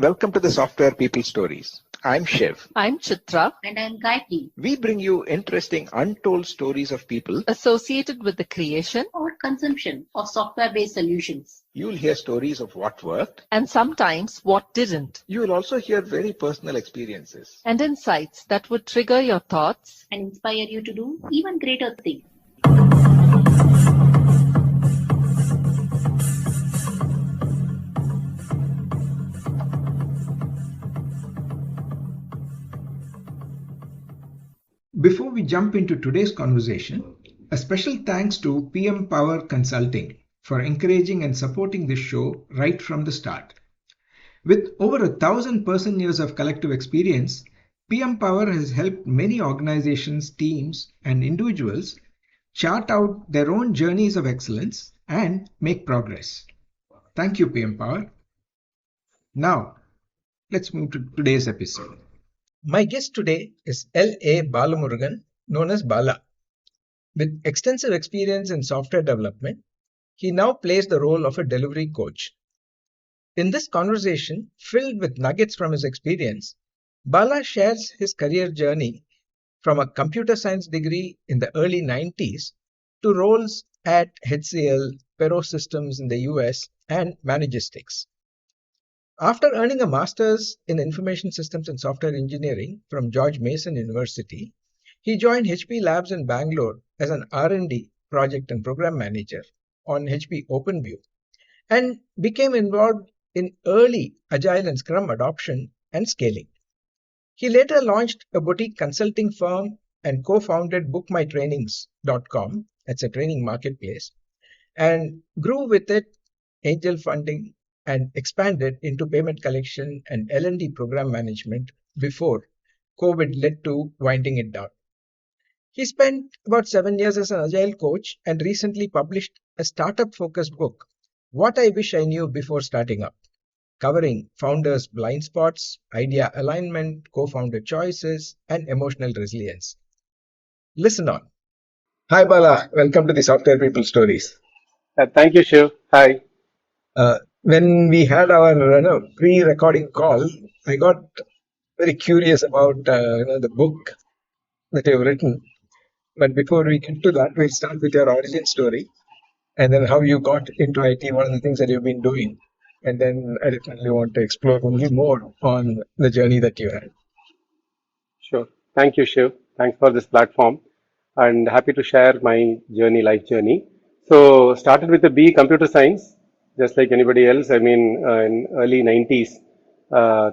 Welcome to the Software People Stories. I'm Shiv. I'm Chitra. And I'm Gayatri. We bring you interesting, untold stories of people Associated with the creation Or consumption of software-based solutions. You'll hear stories of what worked, and sometimes what didn't, you will also hear very personal experiences. and insights that would trigger your thoughts And inspire you to do even greater things. Before we jump into today's conversation, a special thanks to PM Power Consulting for encouraging and supporting this show right from the start. With over 1,000 person-years of collective experience, PM Power has helped many organizations, teams, and individuals chart out their own journeys of excellence and make progress. Thank you, PM Power. Now, let's move to today's episode. My guest today is L.A. Balamurugan, known as Bala. With extensive experience in software development, he now plays the role of a delivery coach. In this conversation, filled with nuggets from his experience, Bala shares his career journey from a computer science degree in the early 90s to roles at HCL, Perot Systems in the US, and Manugistics. After earning a master's in information systems and software engineering from George Mason University, he joined HP Labs in Bangalore as an R&D project and program manager on HP OpenView and became involved in early Agile and Scrum adoption and scaling. He later launched a boutique consulting firm and co-founded BookMyTrainings.com, that's a training marketplace, and grew with it angel funding and expanded into payment collection and L&D program management before COVID led to winding it down. He spent about 7 years as an Agile coach and recently published a startup-focused book, What I Wish I Knew Before Starting Up, covering founders' blind spots, idea alignment, co-founder choices, and emotional resilience. Listen on. Hi Bala, welcome to the Software People Stories. Thank you, Shiv. Hi. When we had our pre-recording call, I got very curious about the book that you've written. But before we get to that, we'll start with your origin story and then how you got into IT, what are the things that you've been doing. And then I definitely want to explore a little more on the journey that you had. Sure. Thank you, Shiv. Thanks for this platform and happy to share my journey, life journey. So started with the B computer science, just like anybody else. I mean, in early 90s,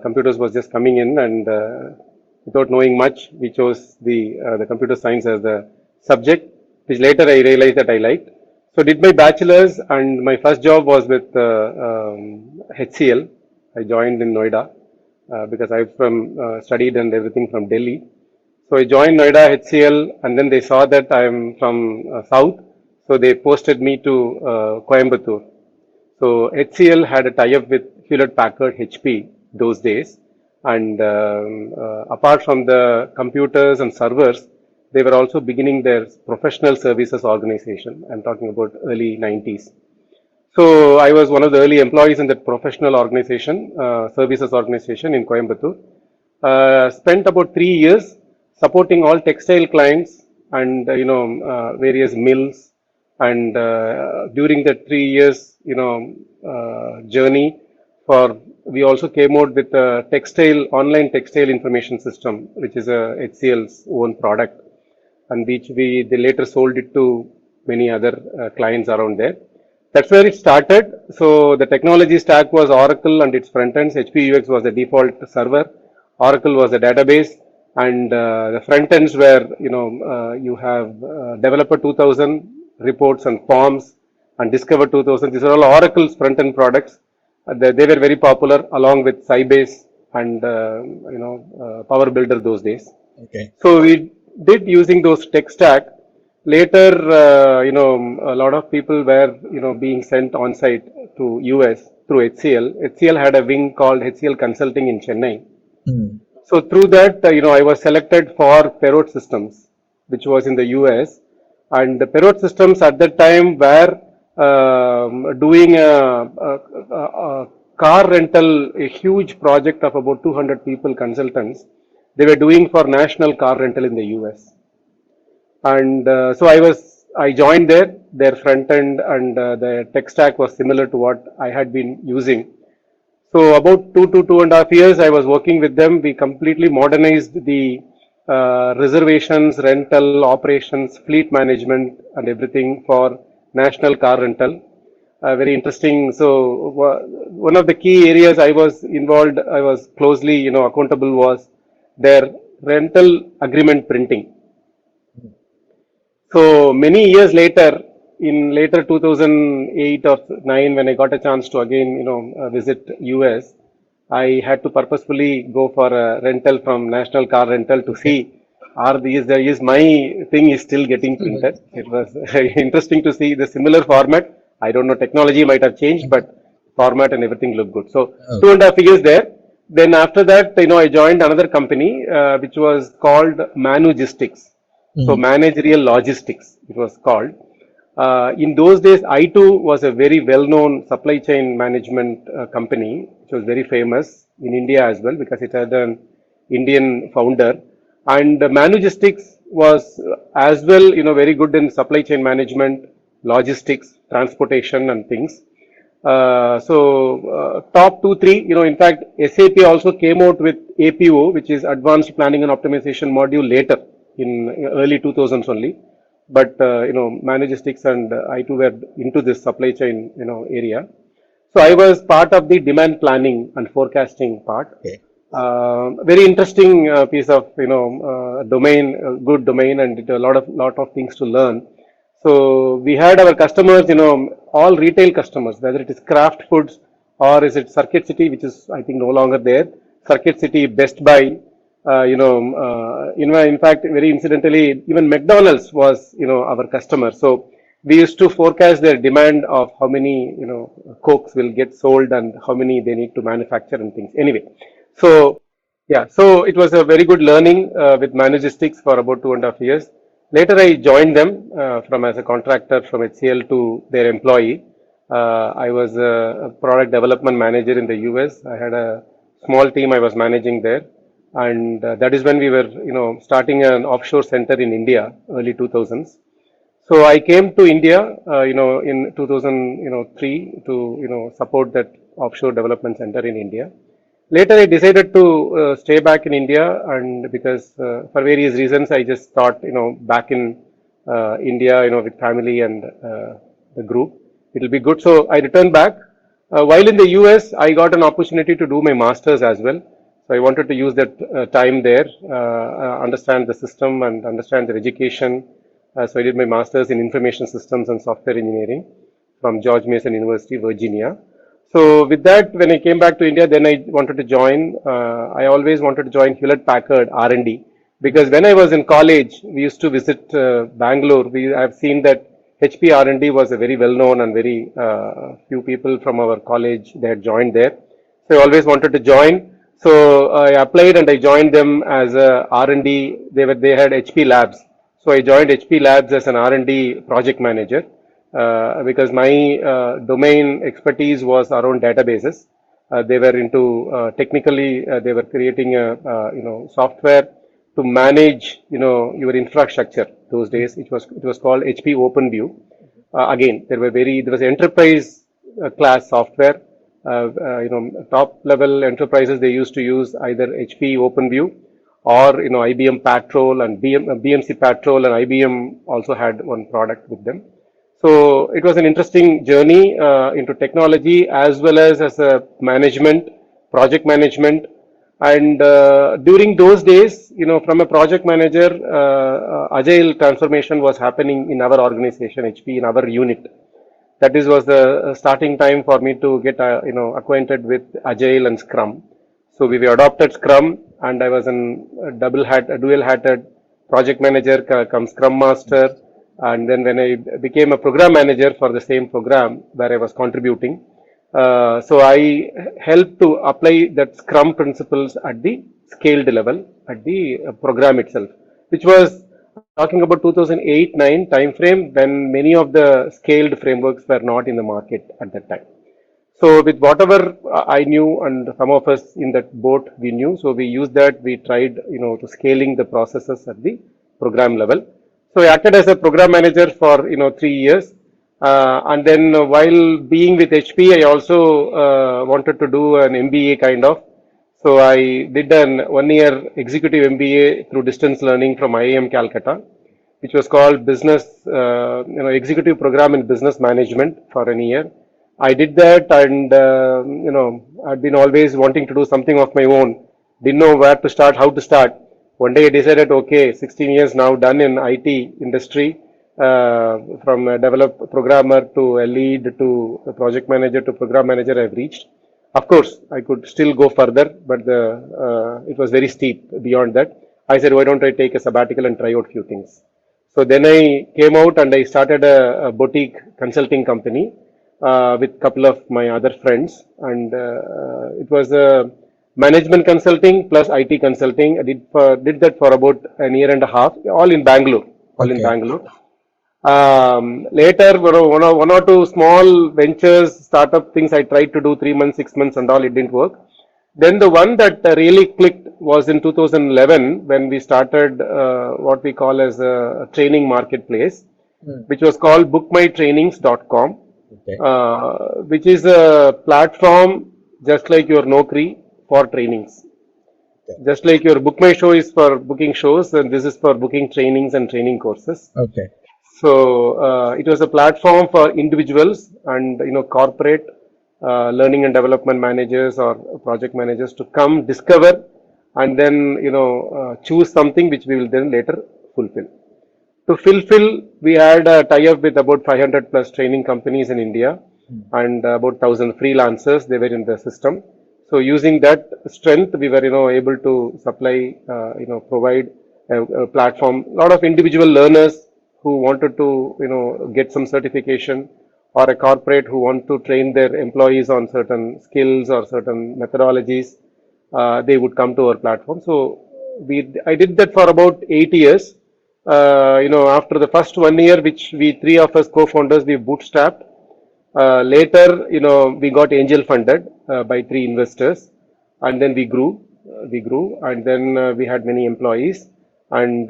computers was just coming in and without knowing much, we chose the computer science as the subject, which later I realized that I liked. So did my bachelor's and my first job was with HCL. I joined in Noida because I studied and everything from Delhi. So I joined Noida HCL and then they saw that I am from South. So they posted me to Coimbatore. So HCL had a tie-up with Hewlett-Packard HP those days. And apart from the computers and servers, they were also beginning their professional services organization. I'm talking about early 90s. So I was one of the early employees in that professional organization, services organization in Coimbatore. Spent about 3 years supporting all textile clients and various mills. And during that 3 years, journey, we also came out with a online textile information system, which is a HCL's own product, and which they later sold it to many other clients around there. That's where it started. So the technology stack was Oracle and its front ends. HP UX was the default server. Oracle was the database, and the front ends were, you have Developer 2000 reports and forms and Discover 2000. These are all Oracle's front end products. They were very popular along with Sybase and Power Builder those days. Okay. So we did using those tech stack. Later, a lot of people were being sent on site to US through HCL. HCL had a wing called HCL Consulting in Chennai. So through that, I was selected for Perot Systems, which was in the US. And the Perot Systems at that time were doing a car rental, a huge project of about 200 people, consultants, they were doing for national car rental in the US. And so I joined there. Their front end and the tech stack was similar to what I had been using. So about 2.5 years, I was working with them. We completely modernized the reservations, rental, operations, fleet management, and everything for national car rental. Very interesting. So one of the key areas I was involved, I was closely, accountable, was their rental agreement printing. So many years later, in later 2008 or 9, when I got a chance to again, visit US, I had to purposefully go for a rental from National Car Rental to see is my thing is still getting printed. It was interesting to see the similar format. I don't know, technology might have changed, but format and everything looked good. So 2.5 years there. Then after that, I joined another company, which was called Manugistics. So managerial logistics, it was called. In those days, I2 was a very well-known supply chain management company, which was very famous in India as well because it had an Indian founder. And Manugistics was as well, very good in supply chain management, logistics, transportation and things. Top 2, 3, in fact, SAP also came out with APO, which is Advanced Planning and Optimization module later in early 2000s only. But, Manugistics and I2 were into this supply chain, area. So I was part of the demand planning and forecasting part. Okay. Very interesting piece of, domain, good domain, and a lot of things to learn. So we had our customers, all retail customers, whether it is Kraft Foods or is it Circuit City, which is, I think, no longer there. Circuit City, Best Buy, in fact, very incidentally, even McDonald's was, our customer. So we used to forecast their demand of how many, Cokes will get sold and how many they need to manufacture and things. Anyway, so yeah, so it was a very good learning with Manugistics for about 2.5 years. Later, I joined them from as a contractor from HCL to their employee. I was a product development manager in the US. I had a small team I was managing there. And that is when we were, starting an offshore center in India, early 2000s. So I came to India, in 2003 to, support that offshore development center in India. Later, I decided to stay back in India, and because for various reasons, I just thought, back in India, with family and the group, it will be good. So I returned back. While in the US, I got an opportunity to do my master's as well. So I wanted to use that time there, understand the system and understand their education. So I did my master's in information systems and software engineering from George Mason University, Virginia. So with that, when I came back to India, then I wanted to join. I always wanted to join Hewlett Packard R&D because when I was in college, we used to visit Bangalore. I've seen that HP R&D was a very well-known and very few people from our college they had joined there. So I always wanted to join. So I applied and I joined them as a R&D. They had HP Labs. So I joined HP Labs as an R&D project manager. Because my domain expertise was around databases. They were into technically they were creating a software to manage your infrastructure those days. It was called HP OpenView. Again, there was enterprise class software. Top level enterprises, they used to use either HP OpenView or IBM Patrol and BMC Patrol, and IBM also had one product with them. So it was an interesting journey into technology as well as a management, project management. And during those days, from a project manager, Agile transformation was happening in our organization, HP, in our unit. That was the starting time for me to get, acquainted with Agile and Scrum. So we adopted Scrum, and I was a dual-hatted project manager, come Scrum Master. And then when I became a program manager for the same program where I was contributing, so I helped to apply that Scrum principles at the scaled level, at the program itself, which was talking about 2008-9 time frame when many of the scaled frameworks were not in the market at that time. So with whatever I knew and some of us in that boat we knew, so we used that, we tried, to scaling the processes at the program level. So I acted as a program manager for, 3 years. And then while being with HP, I also wanted to do an MBA kind of. So I did an 1-year executive MBA through distance learning from IIM Calcutta, which was called Business, Executive Program in Business Management for an year. I did that, and I'd been always wanting to do something of my own. Didn't know where to start, how to start. One day I decided, okay, 16 years now done in IT industry, from a programmer to a lead to a project manager to program manager I've reached. Of course, I could still go further, but it was very steep beyond that. I said, why don't I take a sabbatical and try out few things? So then I came out and I started a boutique consulting company with a couple of my other friends, and it was a management consulting plus IT consulting. I did that for about a year and a half, all in Bangalore. Later, one or two small ventures, startup things I tried to do 3 months, 6 months, and all, it didn't work. Then the one that really clicked was in 2011 when we started what we call as a training marketplace, which was called BookMyTrainings.com. Which is a platform just like your Naukri for trainings. Just like your Book My Show is for booking shows, and this is for booking trainings and training courses. So it was a platform for individuals and corporate learning and development managers or project managers to come discover and then choose something which we will then later fulfill. To fulfill, we had a tie-up with about 500 plus training companies in India and about 1,000 freelancers. They were in the system. So using that strength, we were able to supply, provide a platform. A lot of individual learners who wanted to get some certification, or a corporate who want to train their employees on certain skills or certain methodologies, they would come to our platform. So I did that for about 8 years. After the first 1 year, which three of us co-founders, we bootstrapped. Later, we got angel funded by 3 investors, and then we grew, and then we had many employees, and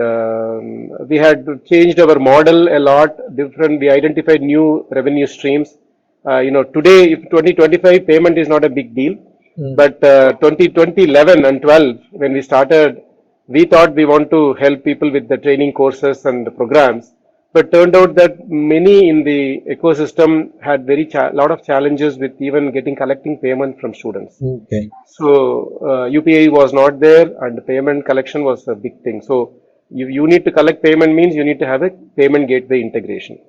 we had changed our model a lot. Different. We identified new revenue streams. Today, if 2025 payment is not a big deal, but 2011 and 12 when we started, we thought we want to help people with the training courses and the programs, but turned out that many in the ecosystem had lot of challenges with even collecting payment from students. So UPI was not there, and payment collection was a big thing. So you need to collect payment means you need to have a payment gateway integration.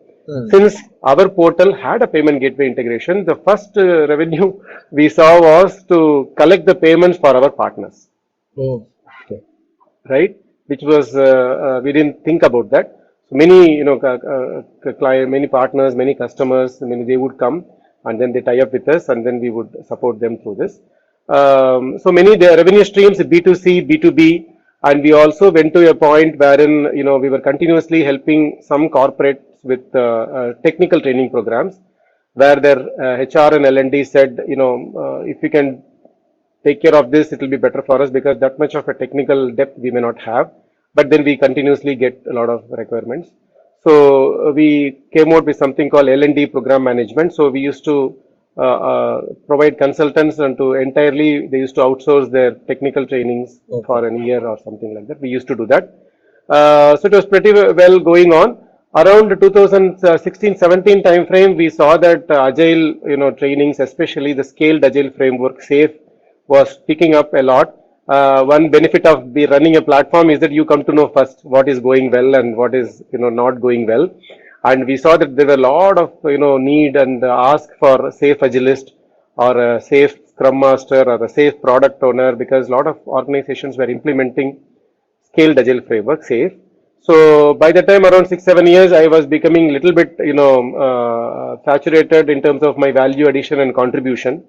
Since our portal had a payment gateway integration, the first revenue we saw was to collect the payments for our partners. Right, which was we didn't think about that. So many client, many partners, many customers, they would come and then they tie up with us, and then we would support them through this. So many the revenue streams, B2C, B2B, and we also went to a point wherein we were continuously helping some corporates with technical training programs, where their HR and L&D said, if we can take care of this, it will be better for us, because that much of a technical depth we may not have, but then we continuously get a lot of requirements. So we came out with something called L&D program management. So we used to provide consultants, and they used to outsource their technical trainings for a year or something like that. We used to do that. So it was pretty well going on. Around 2016-17 time frame, we saw that Agile, trainings, especially the scaled Agile framework, SAFe, was picking up a lot. One benefit of running a platform is that you come to know first what is going well and what is not going well. And we saw that there were a lot of need and ask for a safe Agilist or a safe Scrum Master or a safe product owner, because a lot of organizations were implementing scaled Agile framework, SAFe. So by the time around 6-7 years, I was becoming a little bit saturated in terms of my value addition and contribution.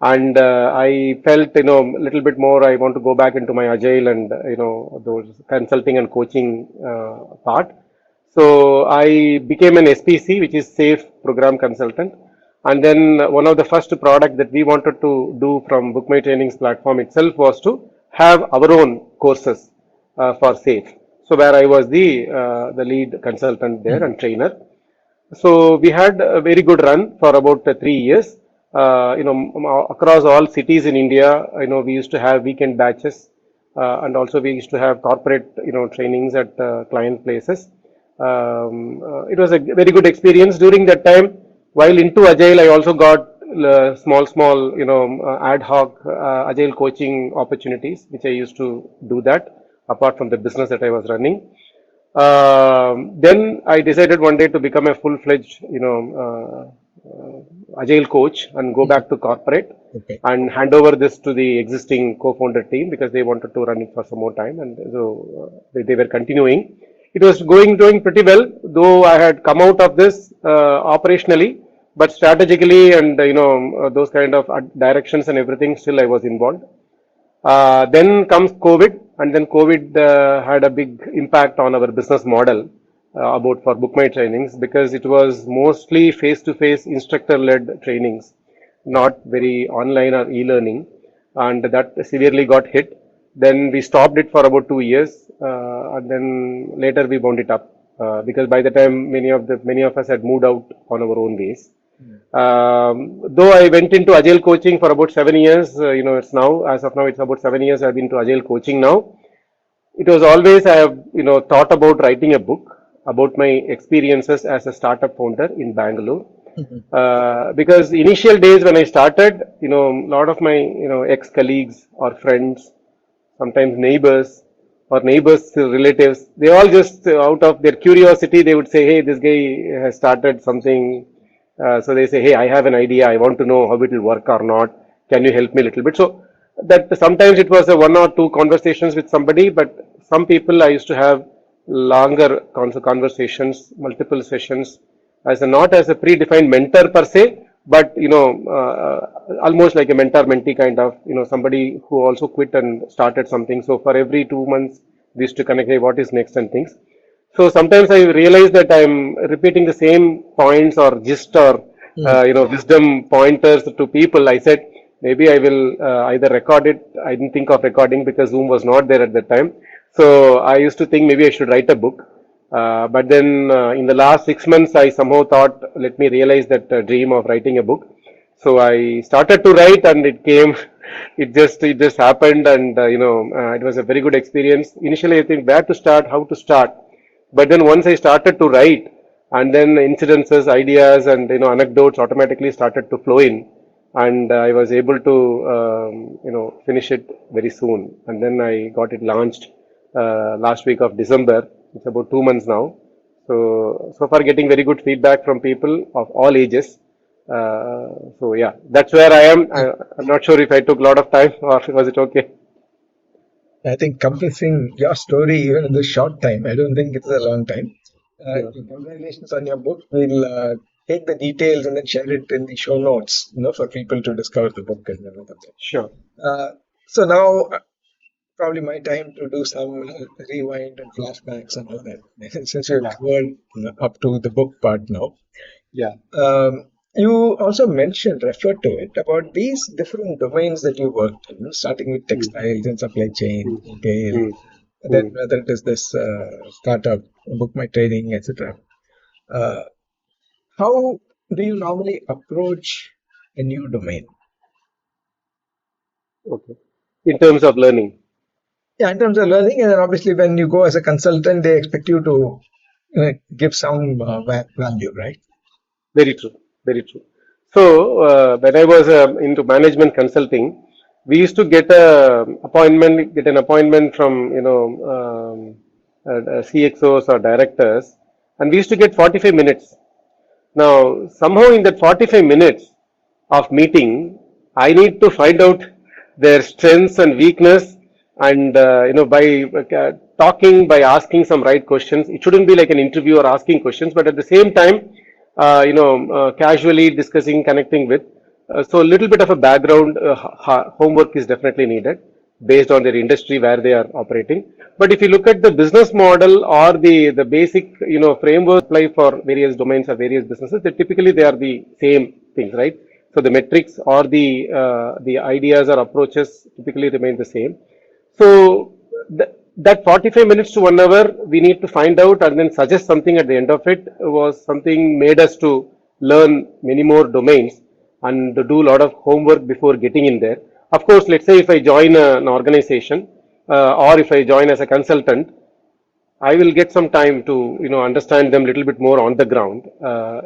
And I felt, little bit more, I want to go back into my Agile and, those consulting and coaching part. So I became an SPC, which is Safe Program Consultant. And then one of the first product that we wanted to do from BookMyTrainings platform itself was to have our own courses for SAFE. So where I was the lead consultant there and trainer. So we had a very good run for about 3 years. Across all cities in India, we used to have weekend batches, and also we used to have corporate, trainings at client places. It was a very good experience during that time. While into Agile, I also got small, ad hoc Agile coaching opportunities, which I used to do that apart from the business that I was running. Then I decided one day to become a full-fledged, Agile coach and go back to corporate and hand over this to the existing co-founder team because they wanted to run it for some more time, and so they were continuing. It was doing pretty well, though I had come out of this operationally, but strategically and those kind of directions and everything, still I was involved. Then comes COVID, and then COVID had a big impact on our business model for BookMyTrainings because it was mostly face-to-face instructor-led trainings, not very online or e-learning, and that severely got hit. Then we stopped it for about 2 years, and then later we wound it up because by the time many of us had moved out on our own ways. Though I went into Agile coaching for about 7 years, it's now, as of now, it's about 7 years I've been to Agile coaching now. It was always I have, thought about writing a book about my experiences as a startup founder in Bangalore. Because initial days when I started, a lot of my, ex-colleagues or friends, sometimes neighbors or neighbors' relatives, they all just out of their curiosity, they would say, hey, this guy has started something. So they say, hey, I have an idea. I want to know how it will work or not. Can you help me a little bit? So that sometimes it was a 1 or 2 conversations with somebody, but some people I used to have longer conversations, multiple sessions, not as a predefined mentor per se, but almost like a mentor-mentee kind of, somebody who also quit and started something. So for every 2 months, we used to connect, hey, what is next and things. So sometimes I realize that I'm repeating the same points or gist or wisdom pointers to people. I said maybe I will either record it. I didn't think of recording because Zoom was not there at that time. So I used to think maybe I should write a book. But then in the last 6 months, I somehow thought, let me realize that dream of writing a book. So I started to write, and it came. It just happened, and it was a very good experience. Initially, I think where to start, how to start. But then once I started to write, and then incidences, ideas, and anecdotes automatically started to flow in, and I was able to finish it very soon. And then I got it launched last week of December. It's about 2 months now. So far getting very good feedback from people of all ages. So yeah, that's where I am. I'm not sure if I took a lot of time or was it okay. I think compressing your story even in this short time, I don't think it's a long time. Congratulations on your book. We'll take the details and then share it in the show notes, for people to discover the book and everything. Sure. So now probably my time to do some rewind and flashbacks and all that. Since you've covered up to the book part now. Yeah. You also referred to it, about these different domains that you worked in, starting with textiles and supply chain, retail, then whether it is this startup, BookMyTraining, etc. How do you normally approach a new domain? Okay. In terms of learning? Yeah, in terms of learning, and then obviously when you go as a consultant, they expect you to give some value, right? Very true. Very true. So when I was into management consulting, we used to get an appointment from CXOs or directors, and we used to get 45 minutes. Now somehow in that 45 minutes of meeting, I need to find out their strengths and weakness, and by talking, by asking some right questions. It shouldn't be like an interview or asking questions, but at the same time, casually discussing, connecting with. So a little bit of a background homework is definitely needed. based on their industry where they are operating. But if you look at the business model or the basic, framework apply for various domains or various businesses, they are the same things, right? So the metrics or the ideas or approaches typically remain the same. So that 45 minutes to 1 hour, we need to find out and then suggest something at the end of it was something made us to learn many more domains and to do a lot of homework before getting in there. Of course, let's say if I join an organization or if I join as a consultant, I will get some time to understand them a little bit more on the ground.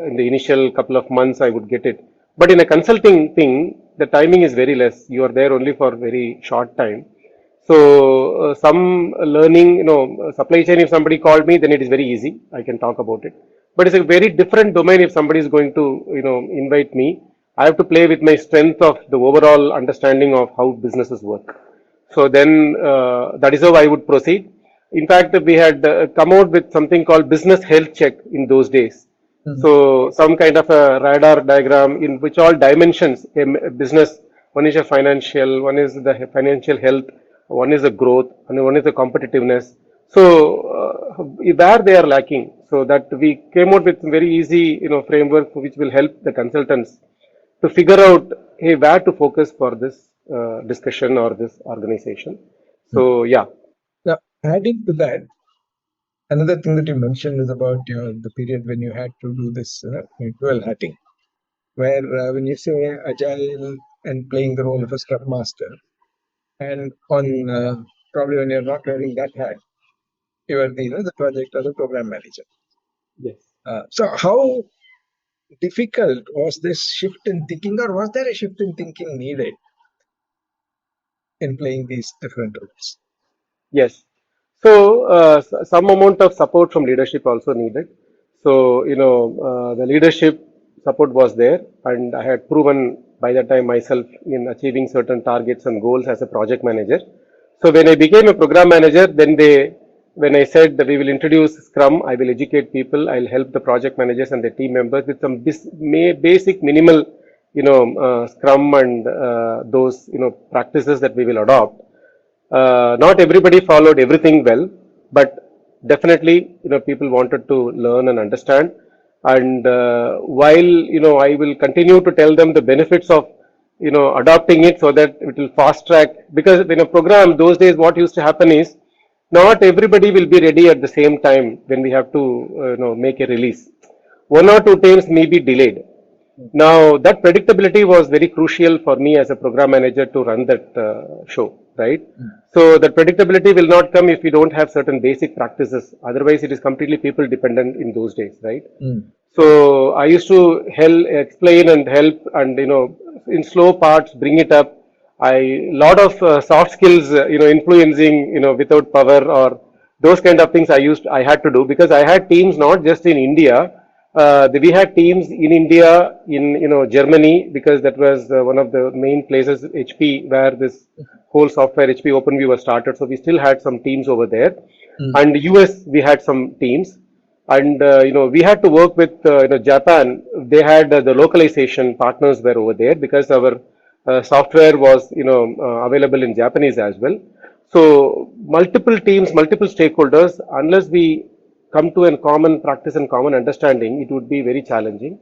In the initial couple of months, I would get it. But in a consulting thing, the timing is very less. You are there only for very short time. So some learning, supply chain, if somebody called me, then it is very easy. I can talk about it. But it's a very different domain if somebody is going to, invite me. I have to play with my strength of the overall understanding of how businesses work. So then that is how I would proceed. In fact, we had come out with something called business health check in those days. Mm-hmm. So some kind of a radar diagram in which all dimensions a business, one is a financial, one is the financial health, one is the growth, and one is the competitiveness. So where they are lacking, so that we came out with very easy, framework which will help the consultants to figure out, hey, where to focus for this discussion or this organization. So yeah. Now, adding to that, another thing that you mentioned is about the period when you had to do this dual hatting, where when you say Agile and playing the role of a Scrum Master, and on probably when you're not wearing that hat, you are the project or the program manager. Yes. So how difficult was this shift in thinking, or was there a shift in thinking needed in playing these different roles? Yes. So some amount of support from leadership also needed. So the leadership support was there, and I had proven by that time myself in achieving certain targets and goals as a project manager. So when I became a program manager, then when I said that we will introduce Scrum, I will educate people, I'll help the project managers and the team members with some basic minimal, Scrum and those, practices that we will adopt. Not everybody followed everything well, but definitely, people wanted to learn and understand. And while, I will continue to tell them the benefits of, adopting it so that it will fast track. Because in a program, those days, what used to happen is, not everybody will be ready at the same time when we have to, make a release. 1 or 2 times may be delayed. Now, that predictability was very crucial for me as a program manager to run that show, right? So, that predictability will not come if we don't have certain basic practices. Otherwise, it is completely people dependent in those days, right? So, I used to explain and help and, in slow parts, bring it up. Lot of soft skills, influencing, without power or those kind of things I had to do because I had teams not just in India. We had teams in India, in Germany, because that was one of the main places, HP, where this whole software HP OpenView was started. So we still had some teams over there, and US we had some teams, and we had to work with Japan. They had the localization partners were over there because our software was available in Japanese as well. So multiple teams, multiple stakeholders. Unless we come to a common practice and common understanding, it would be very challenging.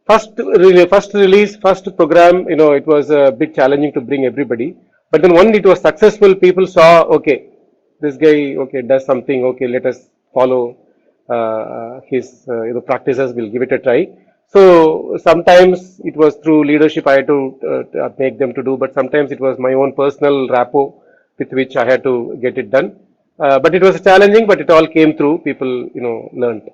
First release, first program, it was a bit challenging to bring everybody. But then when it was successful, people saw, okay, this guy, okay, does something, okay, let us follow his practices, we'll give it a try. So sometimes it was through leadership I had to make them to do, but sometimes it was my own personal rapport with which I had to get it done. But it was challenging, but it all came through. People, learned.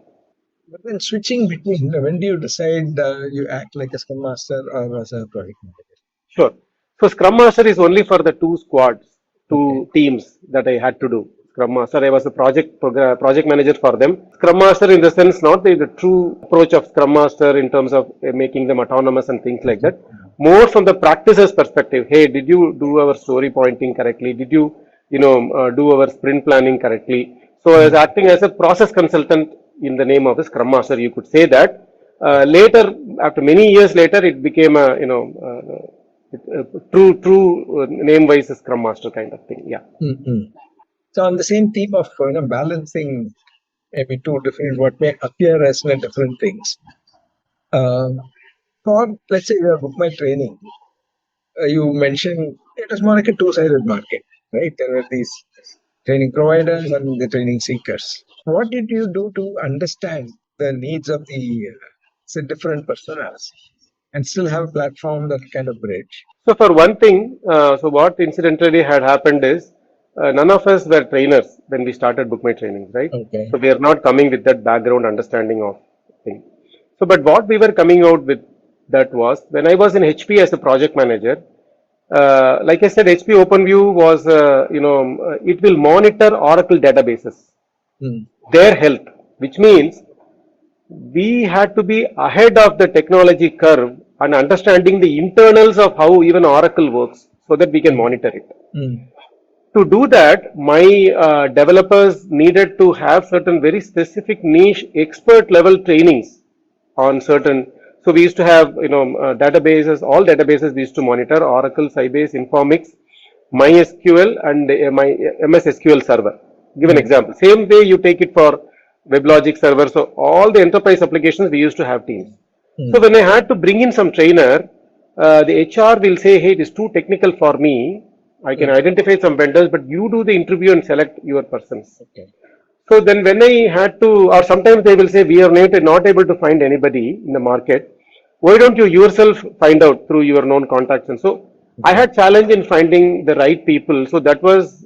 But then switching between, when do you decide you act like a Scrum Master or as a project manager? Sure. So Scrum Master is only for the 2 squads, 2 teams that I had to do. Scrum Master, I was a project manager for them. Scrum Master in the sense, not the true approach of Scrum Master in terms of making them autonomous and things like that. More from the practices perspective. Hey, did you do our story pointing correctly? Did you do our sprint planning correctly? So I was acting as a process consultant in the name of the Scrum Master, you could say that. Later, after many years later, it became a, true name-wise Scrum Master kind of thing. Yeah. Mm-hmm. So on the same theme of balancing maybe two different what may appear as different things. For let's say your BookMyTraining, you mentioned it was more like a two-sided market, right? There were these training providers and the training seekers. What did you do to understand the needs of the different personas and still have a platform that kind of bridge? So for one thing, so what incidentally had happened is none of us were trainers when we started BookMyTrainings, right? Okay. So we are not coming with that background understanding of thing. So, but what we were coming out with that was when I was in HP as a project manager. Like I said, HP OpenView was, it will monitor Oracle databases, their health, which means we had to be ahead of the technology curve and understanding the internals of how even Oracle works so that we can monitor it. To do that, my developers needed to have certain very specific niche expert level trainings on certain. So we used to have, databases, all databases we used to monitor, Oracle, Sybase, Informix, MySQL and my MS SQL server. Give an example. Same way you take it for WebLogic server. So all the enterprise applications we used to have teams. So when I had to bring in some trainer, the HR will say, hey, it is too technical for me. I can identify some vendors, but you do the interview and select your persons. Okay. So then when I had to, or sometimes they will say, we are not able to find anybody in the market. Why don't you yourself find out through your known contacts? And so I had challenge in finding the right people. So that was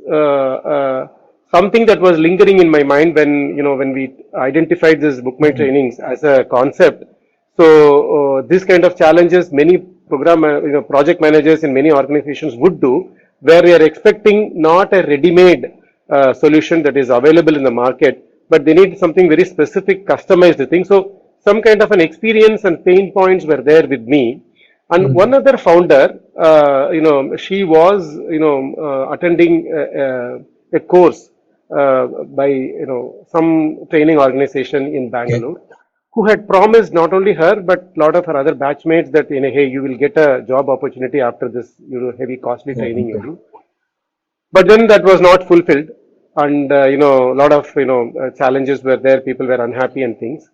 something that was lingering in my mind when we identified this BookMyTrainings as a concept. So this kind of challenges many project managers in many organizations would do, where we are expecting not a ready-made solution that is available in the market, but they need something very specific, customized thing. So some kind of an experience and pain points were there with me. And one other founder, she was, attending a course by, some training organization in Bangalore, who had promised not only her, but a lot of her other batchmates that, hey, you will get a job opportunity after this, heavy, costly training you do. But then that was not fulfilled. And, a lot of, challenges were there. People were unhappy and things.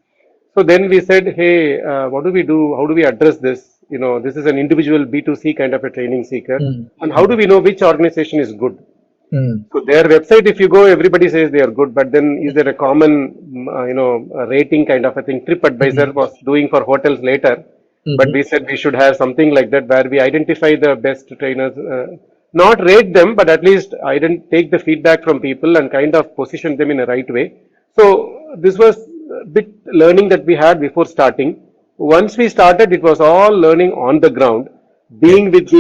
So then we said, hey, what do we do? How do we address this? This is an individual B2C kind of a training seeker. And how do we know which organization is good? So their website, if you go, everybody says they are good. But then is there a common, a rating kind of a thing? TripAdvisor was doing for hotels later. But we said we should have something like that where we identify the best trainers, not rate them, but at least take the feedback from people and kind of position them in a right way. So this was a bit learning that we had before starting. Once we started, it was all learning on the ground, being with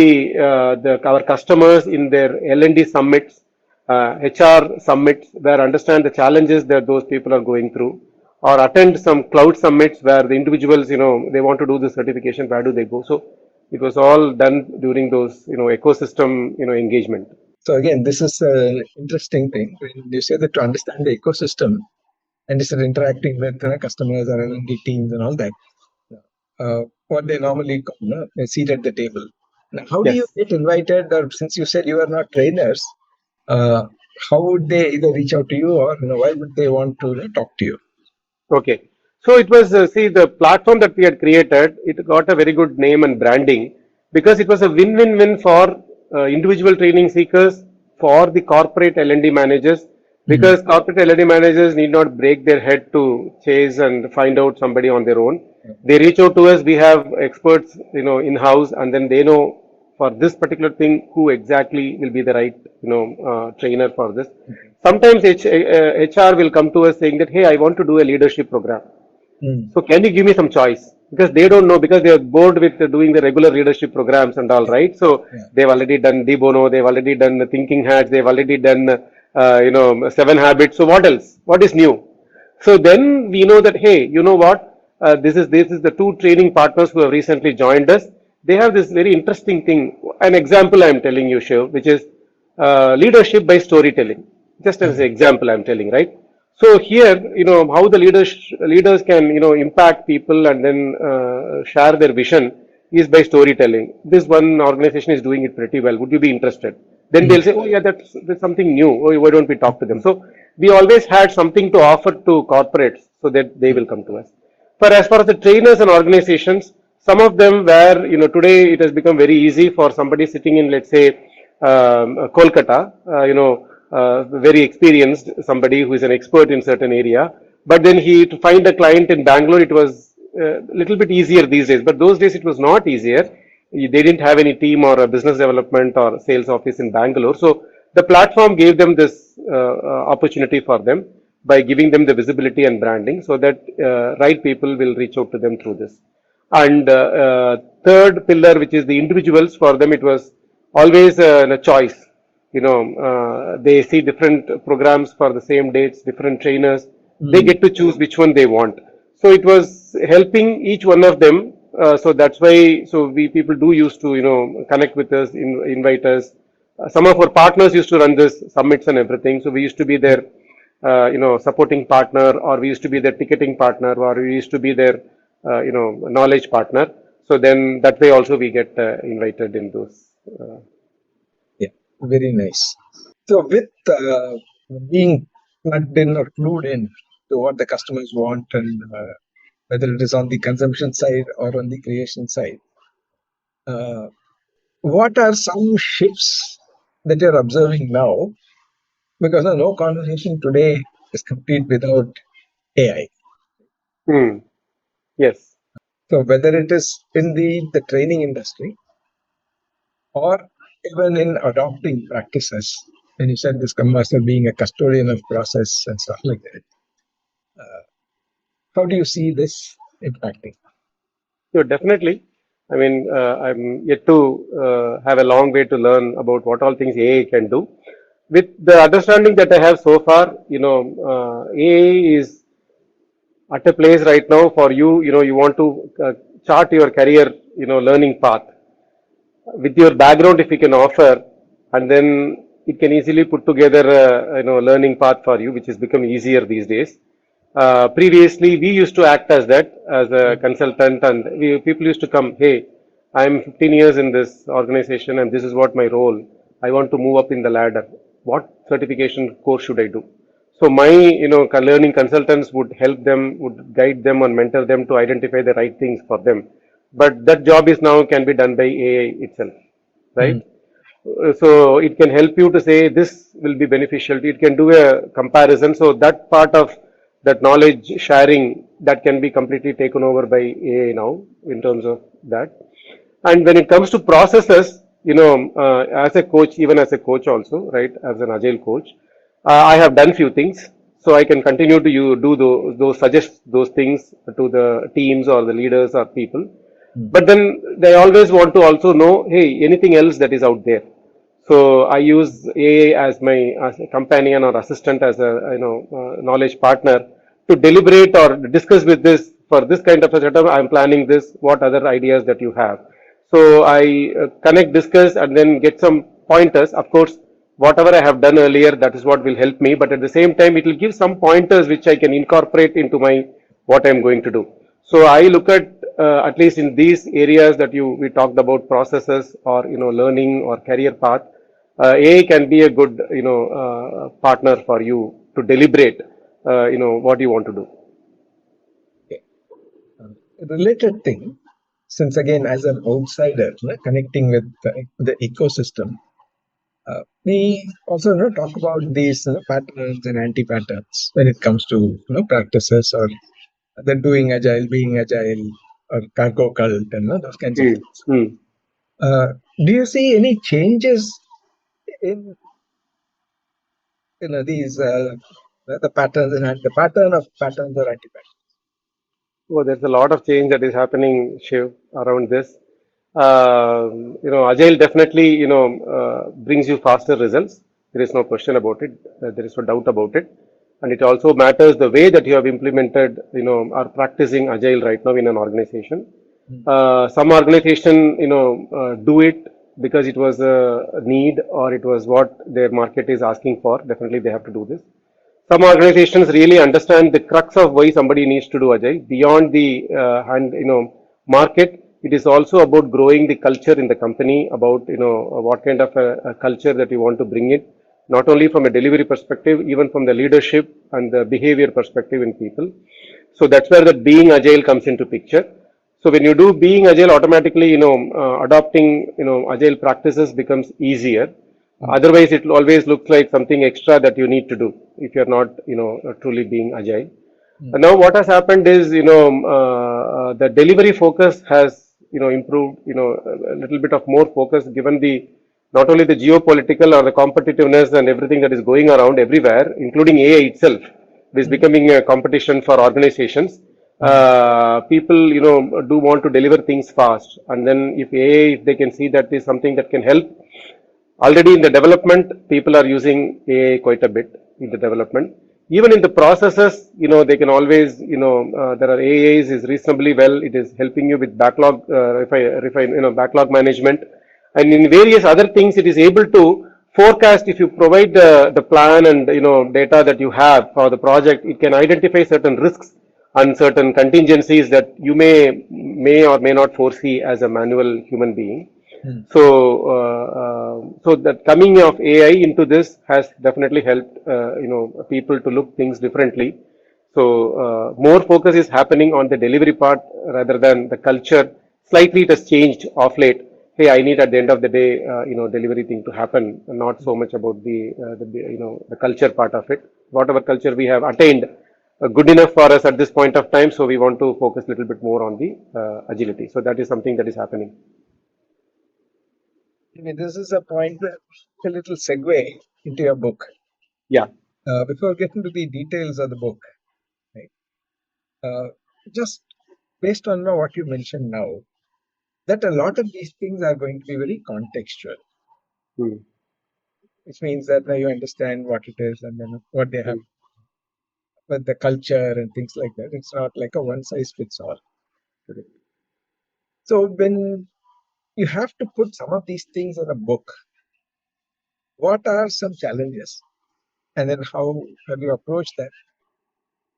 our customers in their L&D summits, HR summits, where understand the challenges that those people are going through, or attend some cloud summits where the individuals, they want to do the certification, where do they go? So it was all done during those, ecosystem, engagement. So again, this is an interesting thing. When you say that to understand the ecosystem and start interacting with customers or L&D teams and all that, what they normally call a seat at the table. Now, how do you get invited? Or since you said you are not trainers, how would they either reach out to you or why would they want to talk to you? Okay. So it was, the platform that we had created, it got a very good name and branding because it was a win-win-win for individual training seekers, for the corporate L&D managers, because corporate L&D managers need not break their head to chase and find out somebody on their own. They reach out to us. We have experts, in-house, and then they know for this particular thing who exactly will be the right, trainer for this. Sometimes HR will come to us saying that, hey, I want to do a leadership program. So can you give me some choice? Because they don't know, because they are bored with doing the regular leadership programs and all, right? So they've already done De Bono, they've already done the Thinking Hats, they've already done 7 Habits. So what else? What is new? So then we know that, hey, you know what? This is the 2 training partners who have recently joined us. They have this very interesting thing. An example I'm telling you, Shiv, which is leadership by storytelling. Just as an example I'm telling, right? So here, how the leaders can, impact people and then share their vision. is by storytelling. This one organization is doing it pretty well. Would you be interested? Then they'll say, oh yeah, that's something new. Oh, why don't we talk to them? So we always had something to offer to corporates so that they will come to us. For as far as the trainers and organizations, some of them where, today it has become very easy for somebody sitting in, let's say, Kolkata, very experienced, somebody who is an expert in certain area. But then to find a client in Bangalore, it was a little bit easier these days. But those days it was not easier. They didn't have any team or a business development or sales office in Bangalore. So the platform gave them this opportunity for them by giving them the visibility and branding so that right people will reach out to them through this. And third pillar, which is the individuals, for them it was always a choice. They see different programs for the same dates, different trainers. They get to choose which one they want. So it was helping each one of them. So that's why, people do used to, connect with us, invite us. Some of our partners used to run this summits and everything. So we used to be their, supporting partner, or we used to be their ticketing partner, or we used to be their, knowledge partner. So then that way also we get invited in those. Yeah, very nice. So with being plugged in or clued in to what the customers want, and whether it is on the consumption side or on the creation side, what are some shifts that you're observing now? Because no conversation today is complete without AI. Yes. So whether it is in the training industry or even in adopting practices, and you said the Scrum Master being a custodian of process and stuff like that, how do you see this impacting? So definitely. I mean, I'm yet to have a long way to learn about what all things AI can do. With the understanding that I have so far, AI is at a place right now for you, you want to chart your career, learning path. With your background, if you can offer, and then it can easily put together a, learning path for you, which has become easier these days. Previously, we used to act as that, as a consultant, and people used to come, hey, I'm 15 years in this organization and this is what my role. I want to move up in the ladder. What certification course should I do? So my, learning consultants would help them, would guide them and mentor them to identify the right things for them. But that job is now can be done by AI itself, right? So it can help you to say this will be beneficial. It can do a comparison. So that part of that knowledge sharing, that can be completely taken over by AI now in terms of that. And when it comes to processes, as a coach, even as a coach also, right, as an Agile coach, I have done few things. So I can continue to do those suggest those things to the teams or the leaders or people. But then they always want to also know, hey, anything else that is out there. So I use AI as a companion or assistant, as a knowledge partner, to deliberate or discuss with this for this kind of a setup. I'm planning this. What other ideas that you have? So I connect, discuss, and then get some pointers. Of course, whatever I have done earlier, that is what will help me. But at the same time, it will give some pointers which I can incorporate into what I'm going to do. So I look at least in these areas that we talked about, processes or learning or career path. AI can be a good partner for you to deliberate what you want to do. Okay. Related thing, since again as an outsider connecting with the ecosystem, we also talk about these patterns and anti-patterns when it comes to practices, or the doing agile, being agile, or cargo cult, and those kinds of things. Do you see any changes in these the patterns and the pattern of patterns or anti-patterns? Well, there's a lot of change that is happening, Shiv, around this. Agile definitely, brings you faster results. There is no question about it. There is no doubt about it. And it also matters the way that you have implemented, are practicing Agile right now in an organization. Some organization, do it because it was a need or it was what their market is asking for. Definitely they have to do this. Some organizations really understand the crux of why somebody needs to do Agile beyond the market. it is also about growing the culture in the company, about, what kind of a culture that you want to bring it, not only from a delivery perspective, even from the leadership and the behavior perspective in people. So that's where the being agile comes into picture. So when you do being agile, automatically, adopting, agile practices becomes easier. Otherwise, it will always look like something extra that you need to do if you're not, truly being agile. And now what has happened is, the delivery focus has, improved, a little bit of more focus given the, not only the geopolitical or the competitiveness and everything that is going around everywhere, including AI itself, is becoming a competition for organizations. People, do want to deliver things fast. And then if AI, if they can see that is something that can help, already in the development, people are using AI quite a bit in the development. Even in the processes, they can always, there are AIs is reasonably well. It is helping you with backlog, backlog management. And in various other things, it is able to forecast. If you provide the plan and, data that you have for the project, it can identify certain risks and certain contingencies that you may or may not foresee as a manual human being. So the coming of AI into this has definitely helped, people to look things differently. So more focus is happening on the delivery part rather than the culture. Slightly it has changed of late. Hey, I need at the end of the day, delivery thing to happen, and not so much about the culture part of it. Whatever culture we have attained, good enough for us at this point of time. So we want to focus a little bit more on the agility. So that is something that is happening. This is a point, a little segue into your book. Yeah. Before getting to the details of the book, right? Just based on what you mentioned now, that a lot of these things are going to be very contextual, which means that now you understand what it is and then what they have, but the culture and things like that. It's not like a one size fits all. So when you have to put some of these things in a book, what are some challenges? And then how have you approached that?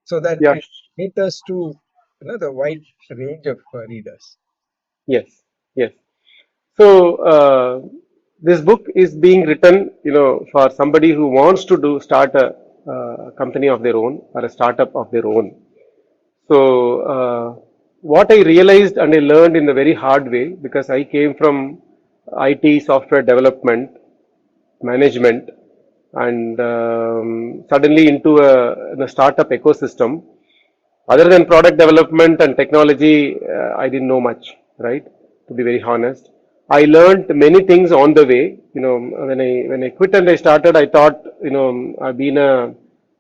So that it caters to the wide range of readers. Yes, yes. So this book is being written, for somebody who wants to start a company of their own or a startup of their own. So what I realized and I learned in a very hard way, because I came from IT, software development, management, and suddenly into a startup ecosystem. Other than product development and technology, I didn't know much, right? To be very honest, I learned many things on the way. When I quit and I started, I thought, I've been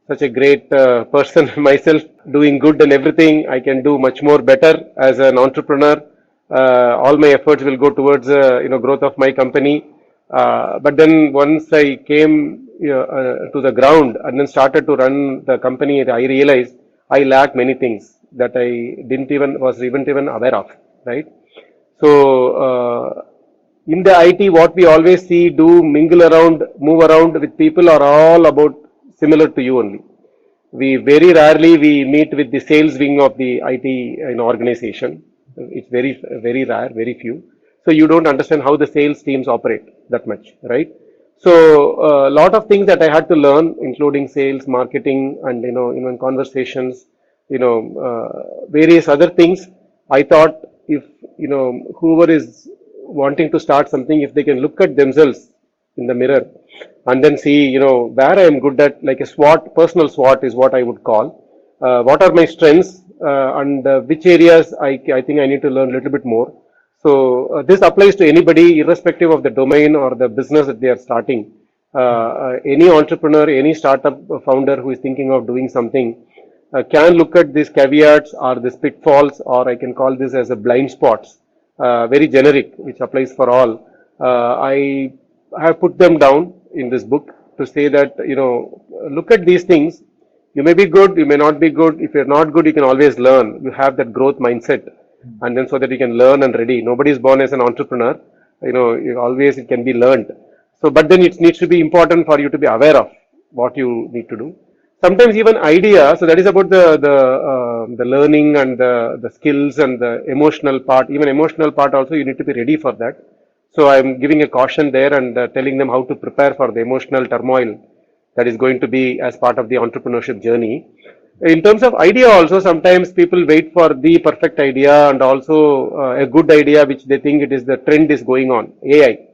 such a great person myself, doing good and everything. I can do much more better as an entrepreneur. All my efforts will go towards growth of my company. But then once I came to the ground and then started to run the company, I realized I lacked many things that I wasn't even aware of, right? So in the IT, what we always see, mingle around, move around with people are all about similar to you only. We very rarely we meet with the sales wing of the IT organization. It's very, very rare, very few. So you don't understand how the sales teams operate that much, right? So a lot of things that I had to learn, including sales, marketing, and even conversations, various other things. I thought if whoever is wanting to start something, if they can look at themselves in the mirror and then see where I am good at, like a SWOT, personal SWOT is what I would call. What are my strengths and which areas I think I need to learn a little bit more. So this applies to anybody, irrespective of the domain or the business that they are starting. Any entrepreneur, any startup founder who is thinking of doing something can look at these caveats or these pitfalls, or I can call this as a blind spots, very generic, which applies for all. I have put them down in this book to say that, look at these things. You may be good, you may not be good. If you're not good, you can always learn. You have that growth mindset, and then so that you can learn and ready. Nobody is born as an entrepreneur. It can be learned. So, but then it needs to be important for you to be aware of what you need to do. sometimes even idea. So that is about the learning and the skills and the emotional part. Even emotional part also, you need to be ready for that. So I'm giving a caution there and telling them how to prepare for the emotional turmoil that is going to be as part of the entrepreneurship journey. In terms of idea also, sometimes people wait for the perfect idea and also a good idea which they think it is the trend is going on, AI.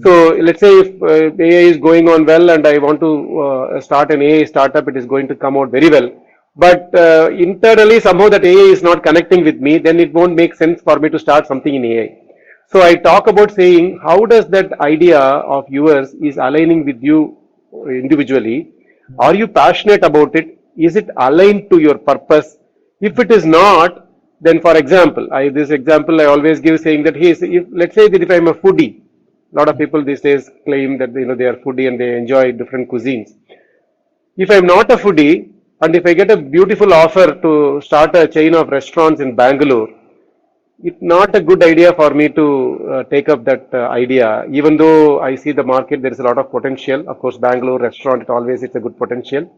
So let's say if AI is going on well and I want to start an AI startup, it is going to come out very well. But internally somehow that AI is not connecting with me, then it won't make sense for me to start something in AI. So I talk about saying, how does that idea of yours is aligning with you individually? Are you passionate about it? Is it aligned to your purpose? If it is not, then for example, this example I always give saying that let's say that if I'm a foodie, a lot of people these days claim that they are foodie and they enjoy different cuisines. If I'm not a foodie and if I get a beautiful offer to start a chain of restaurants in Bangalore, it's not a good idea for me to take up that idea. Even though I see the market, there is a lot of potential. Of course, Bangalore restaurant, it's a good potential.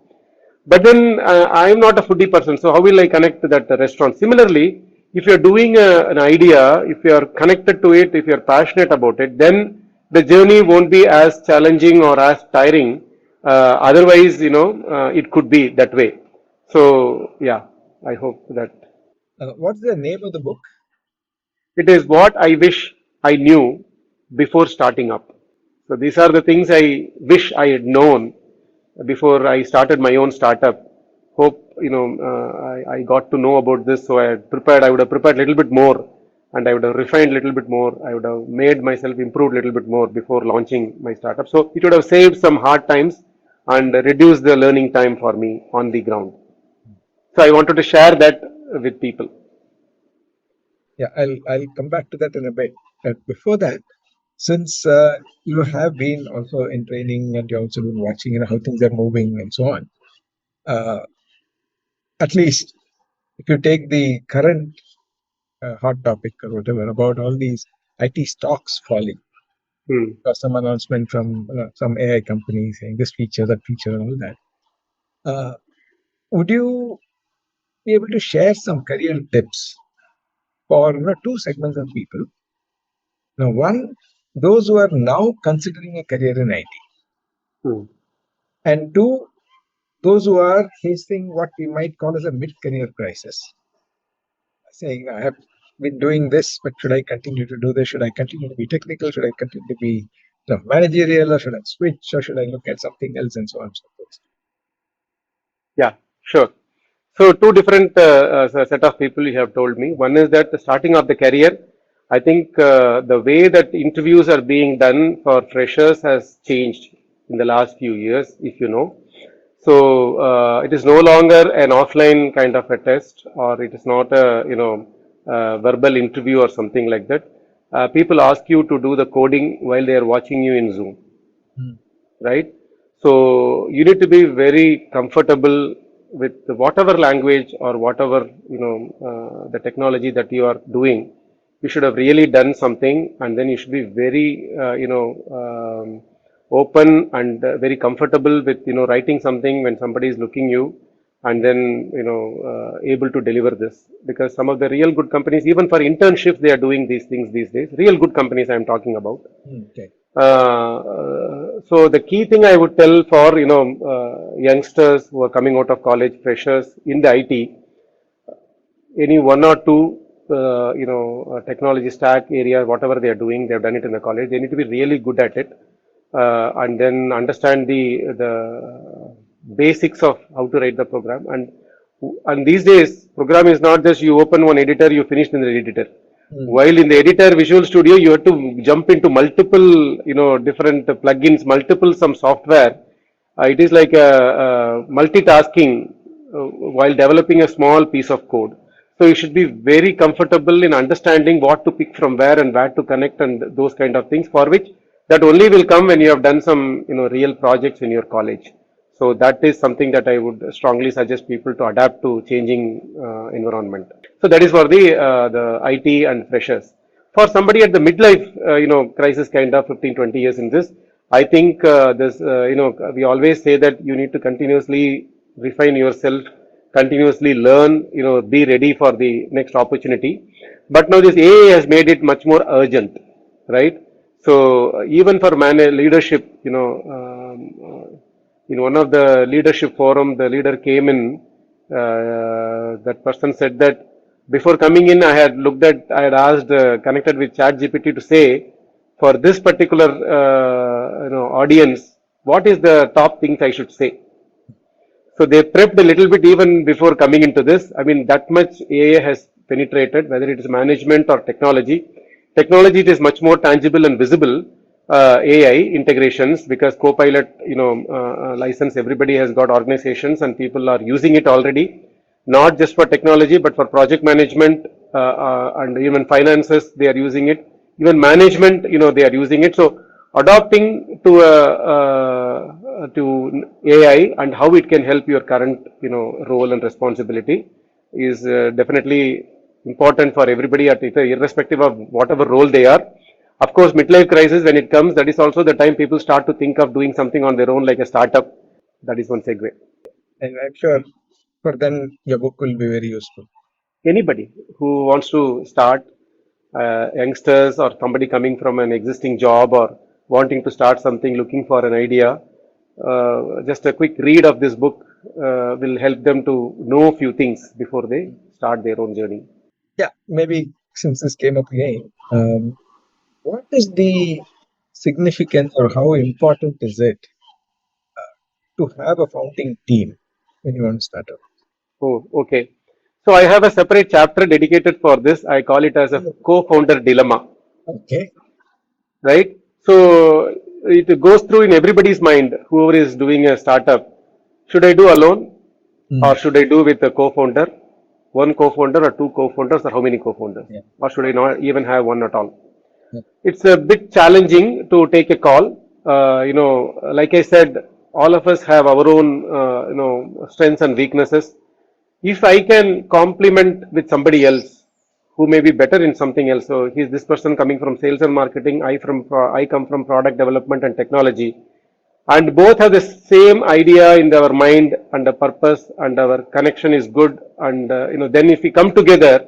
But then I am not a foodie person, so how will I connect to that restaurant? Similarly, if you are doing an idea, if you are connected to it, if you are passionate about it, then the journey won't be as challenging or as tiring. Otherwise, it could be that way. So, yeah, I hope that. What's the name of the book? It is what I wish I knew before starting up. So these are the things I wish I had known before I started my own startup. Hope, I got to know about this. So I would have prepared a little bit more and I would have refined a little bit more. I would have made myself improve a little bit more before launching my startup. So it would have saved some hard times and reduced the learning time for me on the ground. So I wanted to share that with people. Yeah, I'll come back to that in a bit. But before that, since you have been also in training and you've also been watching how things are moving and so on, at least if you take the current hot topic or whatever about all these IT stocks falling, or some announcement from some AI company saying this feature, that feature, and all that, would you be able to share some career tips for two segments of people? Now, one, those who are now considering a career in IT, and two, those who are facing what we might call as a mid-career crisis, saying, I have been doing this, but should I continue to do this? Should I continue to be technical? Should I continue to be managerial? Or should I switch? Or should I look at something else? And so on and so forth. Yeah, sure. So two different set of people you have told me. One is that the starting of the career, I think the way that interviews are being done for freshers has changed in the last few years, if you know. So it is no longer an offline kind of a test, or it is not a verbal interview or something like that. People ask you to do the coding while they are watching you in Zoom, right? So you need to be very comfortable with whatever language or whatever the technology that you are doing. You should have really done something, and then you should be very open and very comfortable with writing something when somebody is looking you, and then able to deliver this. Because some of the real good companies, even for internships, they are doing these things these days. Real good companies I am talking about. Okay. So the key thing I would tell for youngsters who are coming out of college, freshers in the IT, any one or two technology stack area, whatever they are doing, they have done it in the college. They need to be really good at it, and then understand the basics of how to write the program. And these days, program is not just you open one editor, you finish in the editor. While in the editor Visual Studio, you have to jump into multiple, different plugins, multiple some software. It is like a multitasking while developing a small piece of code. So you should be very comfortable in understanding what to pick from where and where to connect and those kind of things, for which that only will come when you have done some, real projects in your college. So that is something that I would strongly suggest people to adapt to changing environment. So that is for the IT and freshers. For somebody at the midlife, crisis kind of 15, 20 years in this, I think we always say that you need to continuously refine yourself, continuously learn, be ready for the next opportunity. But now this AI has made it much more urgent, right? So even for leadership, in one of the leadership forum, the leader came in, that person said that before coming in, I had asked, connected with ChatGPT to say, for this particular, audience, what is the top things I should say? So they prepped a little bit even before coming into this. I mean, that much AI has penetrated, whether it is management or technology. Technology, it is much more tangible and visible. AI integrations, because Copilot, license, everybody has got organizations and people are using it already, not just for technology, but for project management, and even finances, they are using it. Even management, they are using it. So adopting to AI and how it can help your current, role and responsibility is definitely important for everybody, irrespective of whatever role they are. Of course, midlife crisis, when it comes, that is also the time people start to think of doing something on their own, like a startup. That is one segue. And I'm sure for them, your book will be very useful. Anybody who wants to start, youngsters or somebody coming from an existing job or wanting to start something, looking for an idea, just a quick read of this book will help them to know a few things before they start their own journey. Yeah, maybe since this came up again, what is the significance or how important is it to have a founding team when you want to start up? Oh, okay. So I have a separate chapter dedicated for this. I call it as a co-founder dilemma. Okay. Right? So it goes through in everybody's mind, whoever is doing a startup. Should I do alone or should I do with a co-founder? One co-founder or two co-founders or how many co-founders? Yeah. Or should I not even have one at all? Yeah. It's a bit challenging to take a call. Like I said, all of us have our own, strengths and weaknesses. If I can complement with somebody else who may be better in something else, so he's this person coming from sales and marketing, I come from product development and technology, and both have the same idea in our mind and the purpose, and our connection is good, and then if we come together,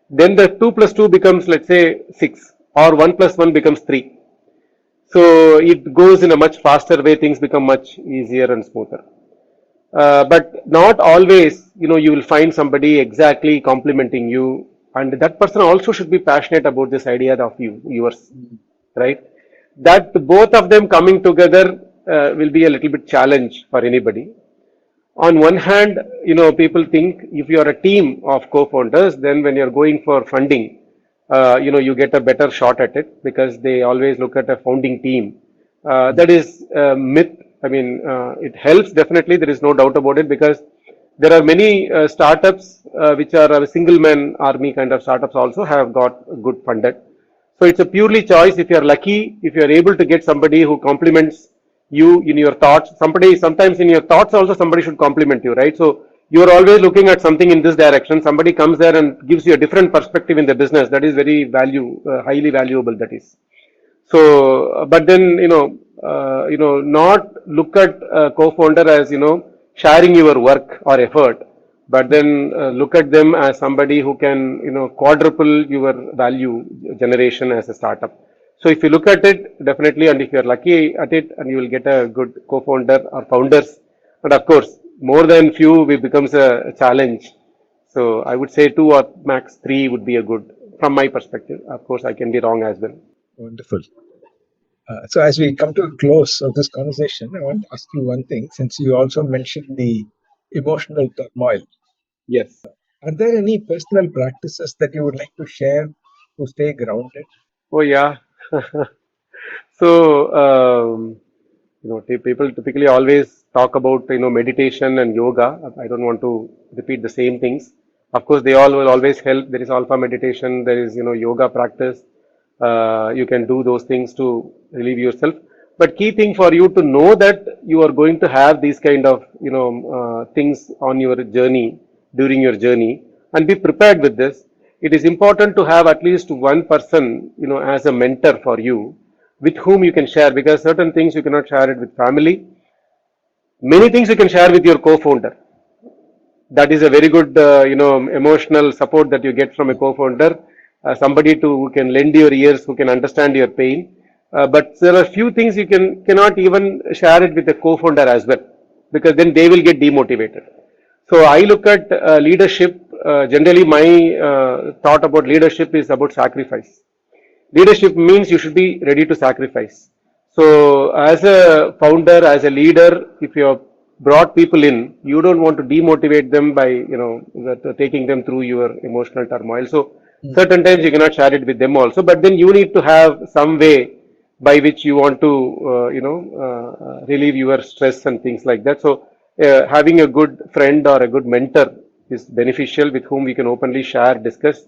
then the 2 plus 2 becomes, let's say, 6, or 1 plus 1 becomes 3. So it goes in a much faster way, things become much easier and smoother. But not always, you will find somebody exactly complementing you, and that person also should be passionate about this idea of yours, right? That both of them coming together will be a little bit challenge for anybody. On one hand, people think if you are a team of co-founders, then when you're going for funding, you get a better shot at it because they always look at a founding team. That is a myth. I mean, it helps definitely. There is no doubt about it because there are many startups which are a single man army kind of startups also have got good funded. So it's a purely choice. If you are lucky, if you are able to get somebody who complements you in your thoughts, sometimes in your thoughts also somebody should complement you, right? So you are always looking at something in this direction. Somebody comes there and gives you a different perspective in the business. That is very highly valuable. That is. So, but then, not look at a co-founder as, sharing your work or effort, but then look at them as somebody who can, quadruple your value generation as a startup. So if you look at it, definitely, and if you're lucky at it, and you will get a good co-founder or founders, but of course, more than few, it becomes a challenge. So I would say 2 or max 3 would be a good, from my perspective. Of course, I can be wrong as well. Wonderful. So as we come to a close of this conversation, I want to ask you one thing, since you also mentioned the emotional turmoil. Yes. Are there any personal practices that you would like to share to stay grounded? Oh, yeah. So, people typically always talk about, meditation and yoga. I don't want to repeat the same things. Of course, they all will always help. There is alpha meditation. There is, yoga practice. You can do those things to relieve yourself. But key thing for you to know that you are going to have these kind of, things on your journey, during your journey, and be prepared with this. It is important to have at least one person, as a mentor for you, with whom you can share, because certain things you cannot share it with family. Many things you can share with your co-founder. That is a very good, emotional support that you get from a co-founder, somebody who can lend your ears, who can understand your pain. But there are few things you cannot even share it with a co-founder as well, because then they will get demotivated. So I look at leadership. Generally, my thought about leadership is about sacrifice. Leadership means you should be ready to sacrifice. So as a founder, as a leader, if you have brought people in, you don't want to demotivate them by, taking them through your emotional turmoil. So certain times you cannot share it with them also, but then you need to have some way by which you want to, relieve your stress and things like that. So having a good friend or a good mentor is beneficial, with whom we can openly share, discuss,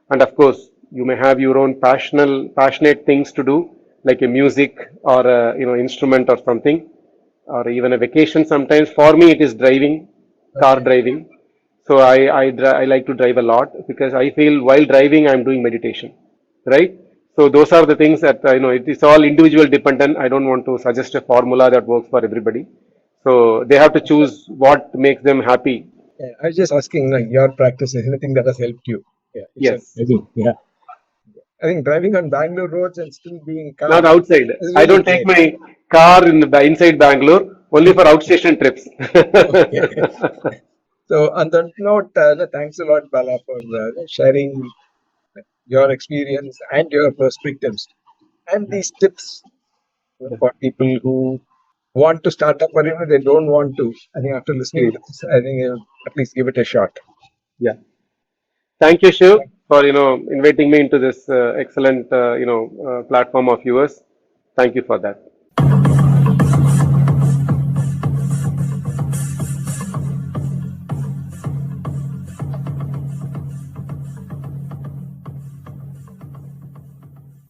and of course, you may have your own passionate things to do, like a music or a, instrument or something, or even a vacation. Sometimes for me, it is driving, car driving. So I like to drive a lot, because I feel while driving, I'm doing meditation, right? So those are the things that, it is all individual dependent. I don't want to suggest a formula that works for everybody. So they have to choose what makes them happy. Yeah, I was just asking, like, your practice, is anything that has helped you? Yeah. Yes. Yeah. I think driving on Bangalore roads and still being calm. Not outside. is I really don't take great. my car inside Bangalore, only for outstation trips. Okay. So on that note, thanks a lot, Bala, for sharing your experience and your perspectives and these tips for people who want to start up, or even they don't want to. I think after listening to this, I think at least give it a shot. Yeah. Thank you, Shiv, for inviting me into this excellent platform of yours. Thank you for that.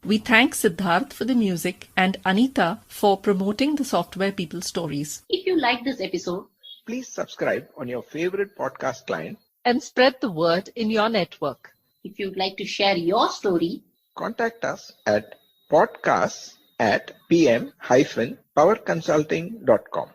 We thank Siddharth for the music and Anita for promoting the Software People Stories. If you like this episode, Please subscribe on your favorite podcast client. And spread the word in your network. if you'd like to share your story, Contact us at podcasts@pm-powerconsulting.com.